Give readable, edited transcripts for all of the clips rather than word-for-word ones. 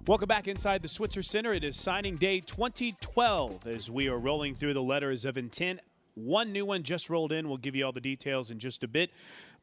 Welcome back inside the Switzer Center. It is signing day 2012 as we are rolling through the letters of intent. One new one just rolled in. We'll give you all the details in just a bit.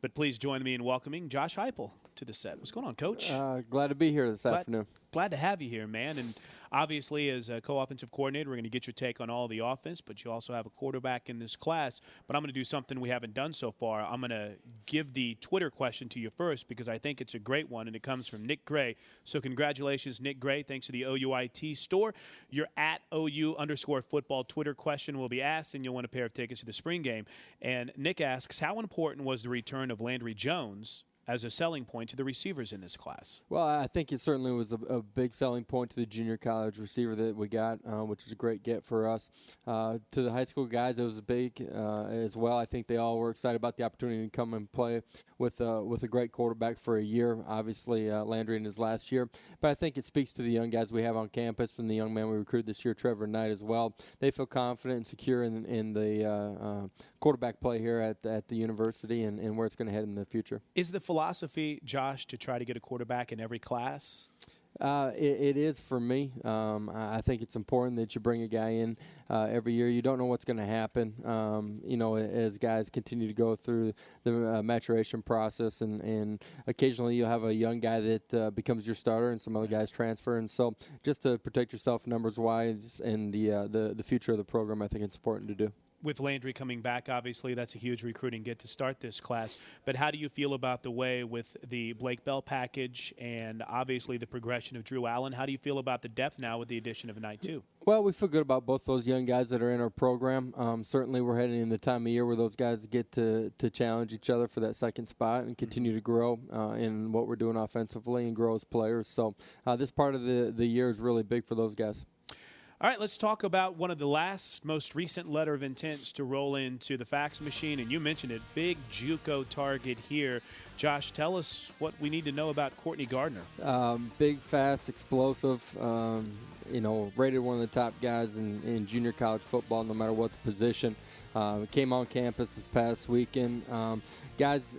But please join me in welcoming Josh Heupel to the set. What's going on, Coach? Glad to be here this afternoon. Glad to have you here, man. And obviously, as a co-offensive coordinator, we're going to get your take on all the offense, but you also have a quarterback in this class. But I'm going to do something we haven't done so far. I'm going to give the Twitter question to you first because I think it's a great one, and it comes from Nick Gray. So congratulations, Nick Gray. Thanks to the OUIT store. Your at OU_football Twitter question will be asked, and you'll win a pair of tickets to the spring game. And Nick asks, how important was the return of Landry Jones as a selling point to the receivers in this class? Well, I think it certainly was a big selling point to the junior college receiver that we got, which is a great get for us. To the high school guys, it was big as well. I think they all were excited about the opportunity to come and play with a great quarterback for a year. Obviously, Landry in his last year. But I think it speaks to the young guys we have on campus and the young man we recruited this year, Trevor Knight, as well. They feel confident and secure in the quarterback play here at the university and where it's going to head in the future. Is the philosophy, Josh, to try to get a quarterback in every class? It is for me. I think it's important that you bring a guy in every year. You don't know what's going to happen, as guys continue to go through the maturation process, and occasionally you'll have a young guy that becomes your starter and some other guys transfer. And so just to protect yourself numbers-wise and the future of the program, I think it's important to do. With Landry coming back, obviously, that's a huge recruiting get to start this class. But how do you feel about the way with the Blake Bell package and obviously the progression of Drew Allen? How do you feel about the depth now with the addition of Knight, too? Well, we feel good about both those young guys that are in our program. Certainly we're heading in the time of year where those guys get to challenge each other for that second spot and continue to grow in what we're doing offensively and grow as players. So this part of the year is really big for those guys. All right, let's talk about one of the most recent letter of intents to roll into the fax machine. And you mentioned it, big JUCO target here. Josh, tell us what we need to know about Courtney Gardner. Big, fast, explosive, rated one of the top guys in junior college football, no matter what the position. Came on campus this past weekend. Guys,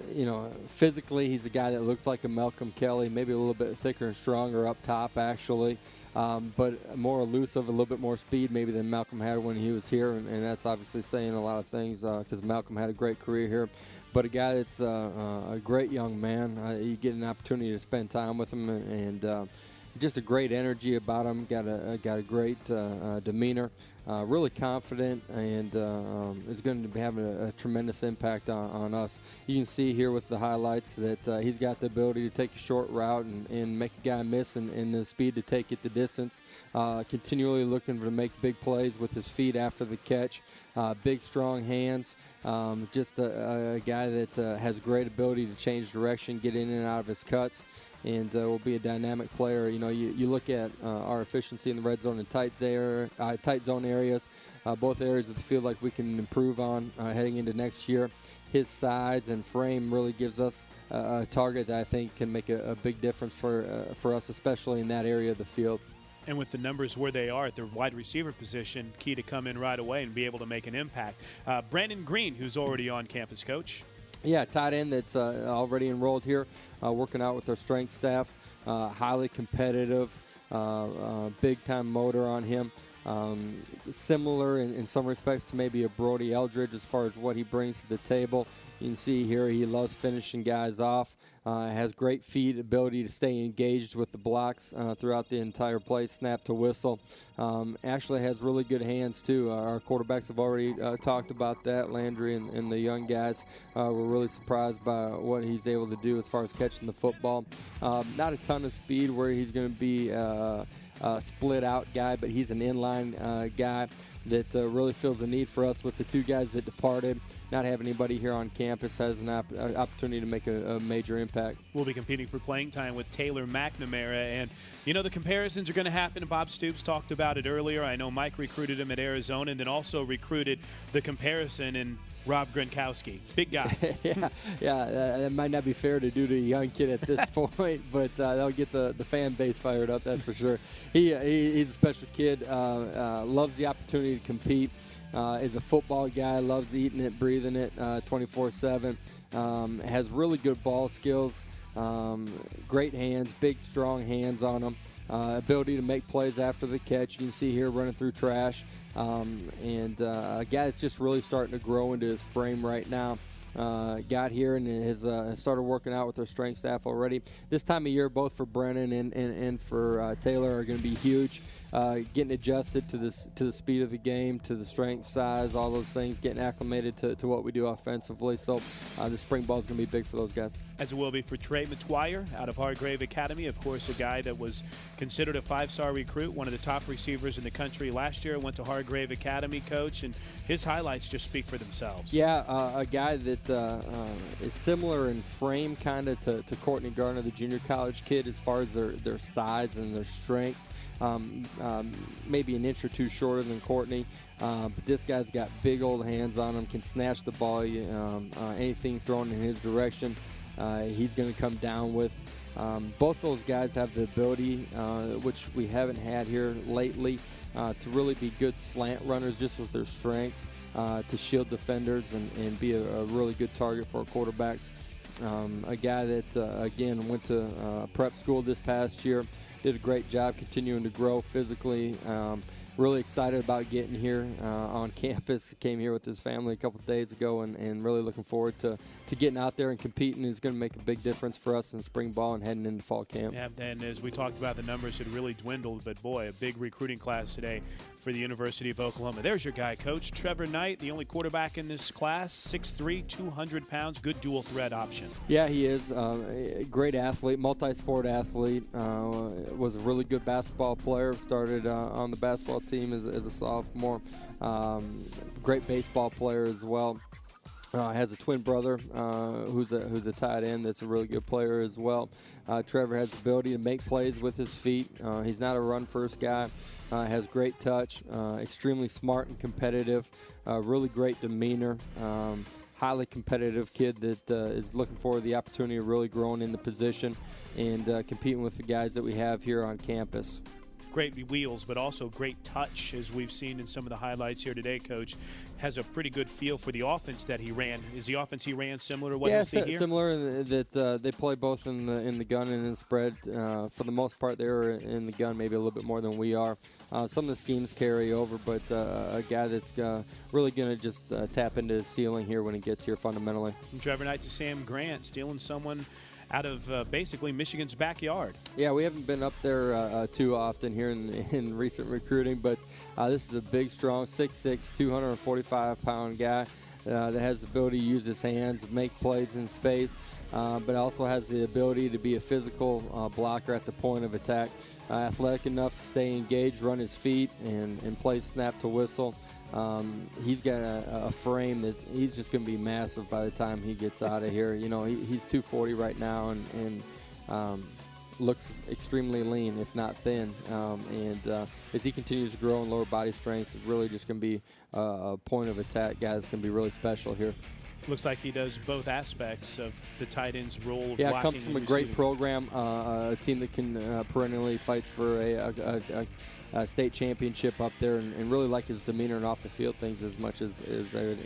physically he's a guy that looks like a Malcolm Kelly, maybe a little bit thicker and stronger up top, actually. But more elusive, a little bit more speed maybe than Malcolm had when he was here, and that's obviously saying a lot of things because Malcolm had a great career here. But a guy that's a great young man, you get an opportunity to spend time with him, and just a great energy about him. Got a great demeanor. Really confident, and is going to be having a tremendous impact on us. You can see here with the highlights that he's got the ability to take a short route and make a guy miss, and the speed to take it the distance. Continually looking to make big plays with his feet after the catch. Big, strong hands. Just a guy that has great ability to change direction, get in and out of his cuts, and will be a dynamic player. You look at our efficiency in the red zone and tight zone areas, both areas of the field like we can improve on heading into next year. His size and frame really gives us a target that I think can make a big difference for us, especially in that area of the field. And with the numbers where they are at the wide receiver position, key to come in right away and be able to make an impact. Brandon Green, who's already on campus, Coach. Yeah, tight end that's already enrolled here, working out with our strength staff. Highly competitive, big-time motor on him. Similar in some respects to maybe a Brody Eldridge as far as what he brings to the table. You can see here he loves finishing guys off. Has great feet, ability to stay engaged with the blocks throughout the entire play, snap to whistle. Actually has really good hands, too. Our quarterbacks have already talked about that, Landry and the young guys. We're really surprised by what he's able to do as far as catching the football. Not a ton of speed where he's going to be split-out guy, but he's an inline guy that really feels the need for us with the two guys that departed. Not having anybody here on campus has an opportunity to make a major impact. We'll be competing for playing time with Taylor McNamara, and the comparisons are going to happen. Bob Stoops talked about it earlier. I know Mike recruited him at Arizona and then also recruited the comparison in Rob Gronkowski. Big guy. yeah, that might not be fair to do to a young kid at this point, but that'll get the fan base fired up, that's for sure. He's a special kid, loves the opportunity to compete. Is a football guy, loves eating it, breathing it 24/7. Has really good ball skills, great hands, big, strong hands on him. ability to make plays after the catch. You can see here running through trash. And a guy that's just really starting to grow into his frame right now. Got here and has started working out with our strength staff already. This time of year, both for Brennan and for Taylor, are going to be huge. Getting adjusted to the speed of the game, to the strength, size, all those things, getting acclimated to what we do offensively. So the spring ball is going to be big for those guys. As it will be for Trai Wire out of Hargrave Academy. Of course, a guy that was considered a 5-star recruit, one of the top receivers in the country last year, went to Hargrave Academy, coach, and his highlights just speak for themselves. Yeah, a guy that is similar in frame kind of to Courtney Gardner, the junior college kid, as far as their size and their strength. Maybe an inch or two shorter than Courtney, but this guy's got big old hands on him, can snatch the ball, anything thrown in his direction, he's going to come down with. Both those guys have the ability, which we haven't had here lately, to really be good slant runners just with their strength, to shield defenders and be a really good target for our quarterbacks. A guy that, again, went to prep school this past year, did a great job continuing to grow physically. Really excited about getting here on campus. Came here with his family a couple of days ago and really looking forward to getting out there and competing. It's going to make a big difference for us in spring ball and heading into fall camp. Yeah, and as we talked about, the numbers had really dwindled, but boy, a big recruiting class today for the University of Oklahoma. There's your guy, Coach Trevor Knight, the only quarterback in this class, 6'3", 200 pounds, good dual threat option. Yeah, he is a great athlete, multi-sport athlete. Was a really good basketball player. Started on the basketball team as a sophomore. Great baseball player as well. Has a twin brother who's a tight end that's a really good player as well. Trevor has the ability to make plays with his feet. He's not a run-first guy. Has great touch. Extremely smart and competitive. Really great demeanor. Highly competitive kid that is looking for the opportunity of really growing in the position and competing with the guys that we have here on campus. Great wheels, but also great touch, as we've seen in some of the highlights here today, Coach. Has a pretty good feel for the offense that he ran. Is the offense he ran similar to what you see here? Similar in that they play both in the gun and in the spread. For the most part, they're in the gun, maybe a little bit more than we are. Some of the schemes carry over, but a guy that's really going to just tap into his ceiling here when he gets here fundamentally. From Trevor Knight to Sam Grant, stealing someone out of basically Michigan's backyard. Yeah, we haven't been up there too often here in recent recruiting, but this is a big, strong, 6'6", 245-pound guy that has the ability to use his hands, make plays in space, but also has the ability to be a physical blocker at the point of attack. Athletic enough to stay engaged, run his feet, and play snap to whistle. He's got a frame that he's just going to be massive by the time he gets out of here. You know, he's 240 right now and looks extremely lean, if not thin. As he continues to grow in lower body strength, it's really just going to be a point of attack guy that's going to be really special here. Looks like he does both aspects of the tight end's role of yeah, blocking. Comes from a great program, a team that can perennially fights for a state championship up there, and really like his demeanor and off the field things as much as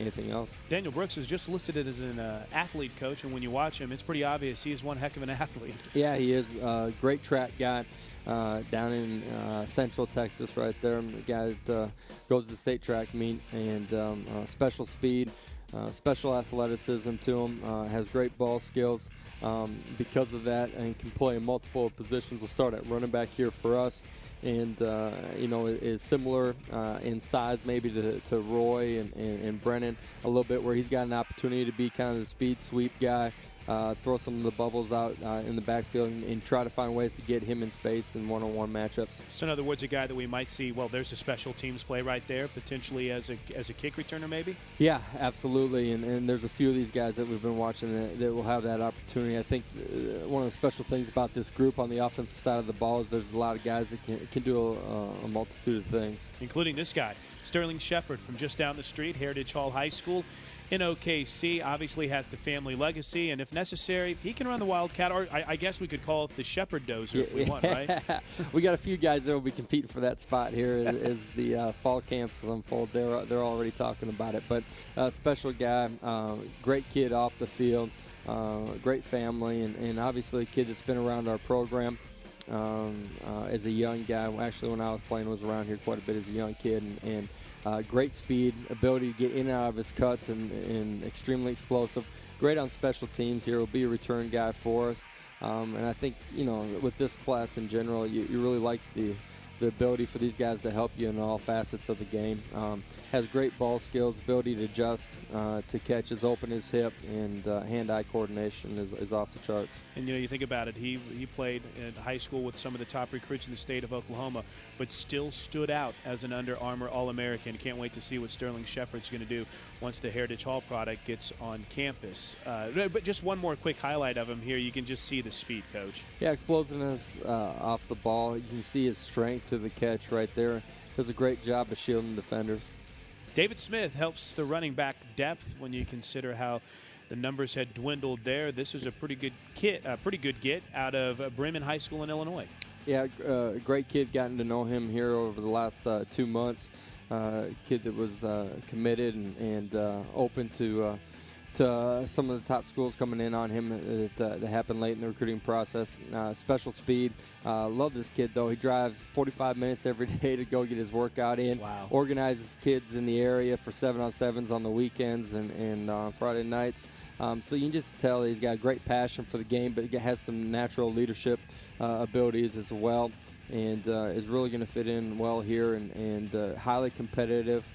anything else. Daniel Brooks is just listed as an athlete, Coach, and when you watch him, it's pretty obvious he is one heck of an athlete. Yeah, he is a great track guy. Down in Central Texas right there, a guy that goes to the state track meet, and special speed, special athleticism to him, has great ball skills because of that, and can play in multiple positions. We'll start at running back here for us, and is similar in size maybe to Roy and Brennan a little bit, where he's got an opportunity to be kind of the speed sweep guy, throw some of the bubbles out in the backfield and try to find ways to get him in space in one-on-one matchups. So in other words, a guy that we might see, well, there's a special teams play right there, potentially as a kick returner maybe? Yeah, absolutely, and there's a few of these guys that we've been watching that will have that opportunity. I think one of the special things about this group on the offensive side of the ball is there's a lot of guys that can do a multitude of things. Including this guy, Sterling Shepard from just down the street, Heritage Hall High School in OKC, obviously has the family legacy, and if necessary, he can run the Wildcat, or I guess we could call it the Shepard dozer if we want, right? We got a few guys that will be competing for that spot here as the fall camps unfold. They're already talking about it, but special guy, great kid off the field, great family, and obviously a kid that's been around our program. as a young guy. Actually, when I was playing, was around here quite a bit as a young kid, and great speed, ability to get in and out of his cuts, and extremely explosive. Great on special teams here. Will be a return guy for us. And I think, with this class in general, you really like the ability for these guys to help you in all facets of the game. Has great ball skills, ability to adjust to catches, open his hip, and hand-eye coordination is off the charts. And, you think about it, he played in high school with some of the top recruits in the state of Oklahoma, but still stood out as an Under Armour All-American. Can't wait to see what Sterling Shepard's going to do once the Heritage Hall product gets on campus. But just one more quick highlight of him here. You can just see the speed, Coach. Yeah, explosiveness off the ball. You can see his strength to the catch right there. Does a great job of shielding defenders. David Smith helps the running back depth when you consider how the numbers had dwindled there. This is a pretty good get out of Bremen High School in Illinois. Yeah, great kid. Gotten to know him here over the last 2 months. Kid that was committed and open to some of the top schools coming in on him that happened late in the recruiting process. Special speed. Love this kid, though. He drives 45 minutes every day to go get his workout in. Wow. Organizes kids in the area for 7-on-7s on the weekends and on Friday nights. So you can just tell he's got a great passion for the game, but he has some natural leadership abilities as well, and is really going to fit in well here, and highly competitive.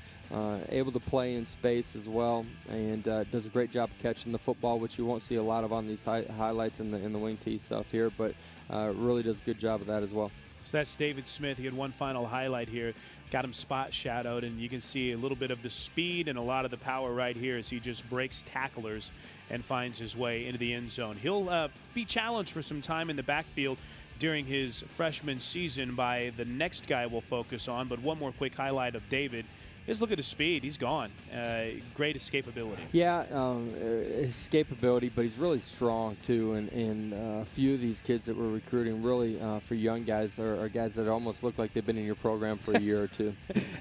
Able to play in space as well, and does a great job of catching the football, which you won't see a lot of on these highlights in the wing tee stuff here, but really does a good job of that as well. So that's David Smith. He had one final highlight here. Got him spot shadowed, and you can see a little bit of the speed and a lot of the power right here as he just breaks tacklers and finds his way into the end zone. He'll be challenged for some time in the backfield during his freshman season by the next guy we'll focus on. But one more quick highlight of David. Just look at his speed. He's gone. Great escapability. Yeah, escapability, but he's really strong, too. And a few of these kids that we're recruiting really for young guys are guys that almost look like they've been in your program for a year or two.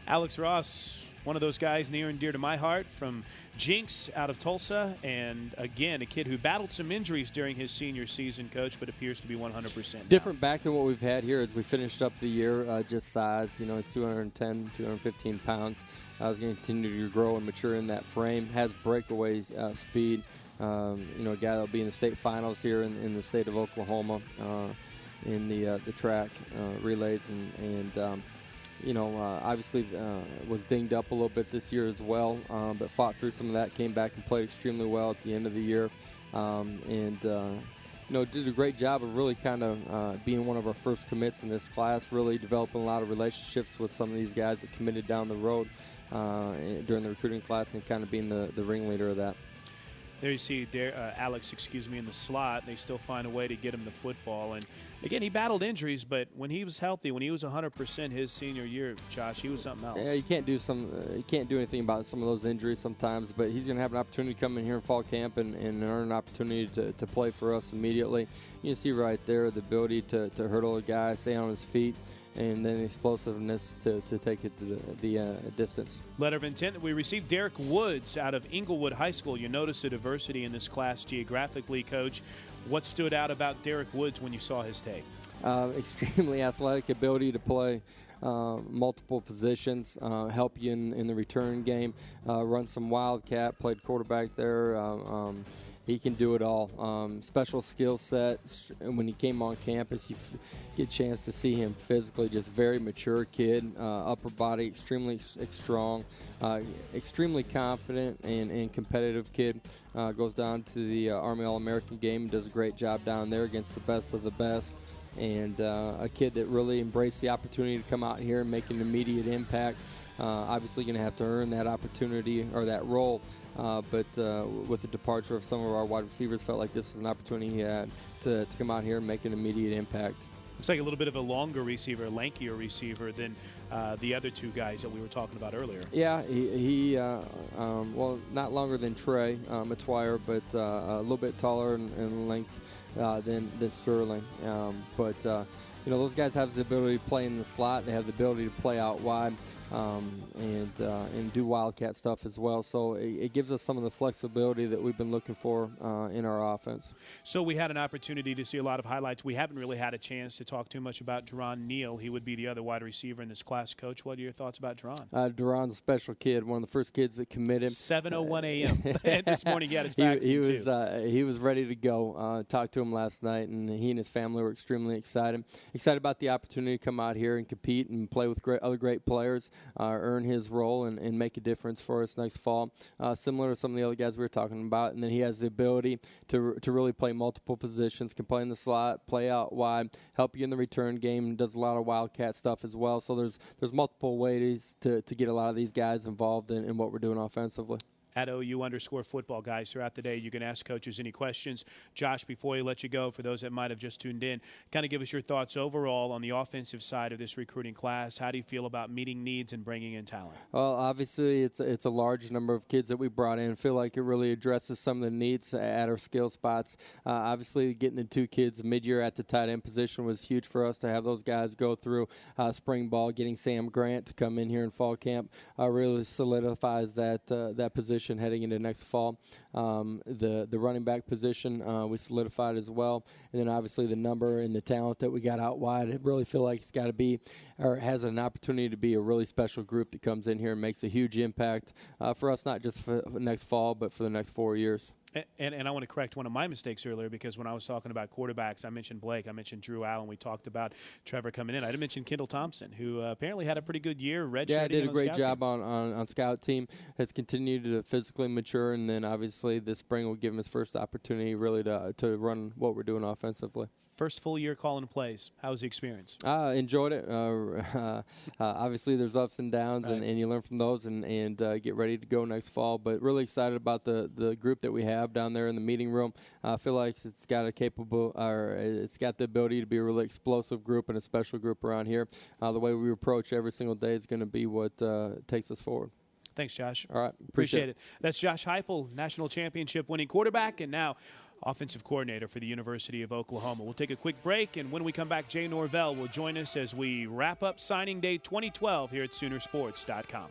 Alex Ross, one of those guys near and dear to my heart from Jinx out of Tulsa. And, again, a kid who battled some injuries during his senior season, Coach, but appears to be 100% now. Different back than what we've had here as we finished up the year, just size. He's 210, 215 pounds. He's going to continue to grow and mature in that frame. Has breakaway speed. A guy that will be in the state finals here in the state of Oklahoma in the track relays. Obviously was dinged up a little bit this year as well, but fought through some of that, came back and played extremely well at the end of the year. Did a great job of really kind of being one of our first commits in this class, really developing a lot of relationships with some of these guys that committed down the road during the recruiting class, and kind of being the ringleader of that. There you see Alex, in the slot. They still find a way to get him the football. And, again, he battled injuries, but when he was healthy, when he was 100% his senior year, Josh, he was something else. Yeah, you can't do anything about some of those injuries sometimes, but he's going to have an opportunity to come in here in fall camp and earn an opportunity to play for us immediately. You can see right there the ability to hurdle a guy, stay on his feet, and then explosiveness to take it to the distance. Letter of intent that we received Derek Woods out of Inglewood High School. You notice the diversity in this class geographically, Coach. What stood out about Derek Woods when you saw his tape? Extremely athletic, ability to play multiple positions, help you in the return game, run some wildcat, played quarterback there. He can do it all. Special skill set. When he came on campus, you get a chance to see him physically, just very mature kid. Upper body, extremely strong, extremely confident and competitive kid. Goes down to the Army All-American game, does a great job down there against the best of the best. And a kid that really embraced the opportunity to come out here and make an immediate impact. Obviously going to have to earn that opportunity or that role, but with the departure of some of our wide receivers, felt like this was an opportunity he had to come out here and make an immediate impact. Looks like a little bit of a longer receiver, lankier receiver than the other two guys that we were talking about earlier. Yeah, he not longer than Trai Wire, but a little bit taller in length than Sterling. But those guys have the ability to play in the slot. They have the ability to play out wide. And do wildcat stuff as well. So it gives us some of the flexibility that we've been looking for in our offense. So we had an opportunity to see a lot of highlights. We haven't really had a chance to talk too much about Derron Neal. He would be the other wide receiver in this class. Coach, what are your thoughts about Derron? Derron's a special kid, one of the first kids that committed. 7:01 a.m. This morning he had his vaccine he was ready to go. Talked to him last night, and he and his family were extremely excited. Excited about the opportunity to come out here and compete and play with other great players. Earn his role and make a difference for us next fall, similar to some of the other guys we were talking about. And then he has the ability to really play multiple positions, can play in the slot, play out wide, help you in the return game, does a lot of wildcat stuff as well. So there's multiple ways to get a lot of these guys involved in what we're doing offensively. At OU_football, guys, throughout the day. You can ask coaches any questions. Josh, before we let you go, for those that might have just tuned in, kind of give us your thoughts overall on the offensive side of this recruiting class. How do you feel about meeting needs and bringing in talent? Well, obviously, it's a large number of kids that we brought in. I feel like it really addresses some of the needs at our skill spots. Obviously, getting the 2 kids mid-year at the tight end position was huge for us to have those guys go through spring ball. Getting Sam Grant to come in here in fall camp really solidifies that position heading into next fall. The running back position we solidified as well, and then obviously the number and the talent that we got out wide. I really feel like it's got to be, or has an opportunity to be, a really special group that comes in here and makes a huge impact for us, not just for next fall, but for the next 4 years. And I want to correct one of my mistakes earlier, because when I was talking about quarterbacks, I mentioned Blake, I mentioned Drew Allen, we talked about Trevor coming in. I didn't mention Kendall Thompson, who apparently had a pretty good year. Did a great job on scout team. Has continued to physically mature, and then obviously this spring will give him his first opportunity really to run what we're doing offensively. First full year calling plays. How was the experience? Enjoyed it. Obviously, there's ups and downs, right, and you learn from those and get ready to go next fall. But really excited about the group that we have down there in the meeting room. I feel like it's got the ability to be a really explosive group and a special group around here. The way we approach every single day is going to be what takes us forward. Thanks, Josh. All right. Appreciate it. That's Josh Heupel, national championship winning quarterback, and now offensive coordinator for the University of Oklahoma. We'll take a quick break, and when we come back, Jay Norvell will join us as we wrap up signing day 2012 here at Soonersports.com.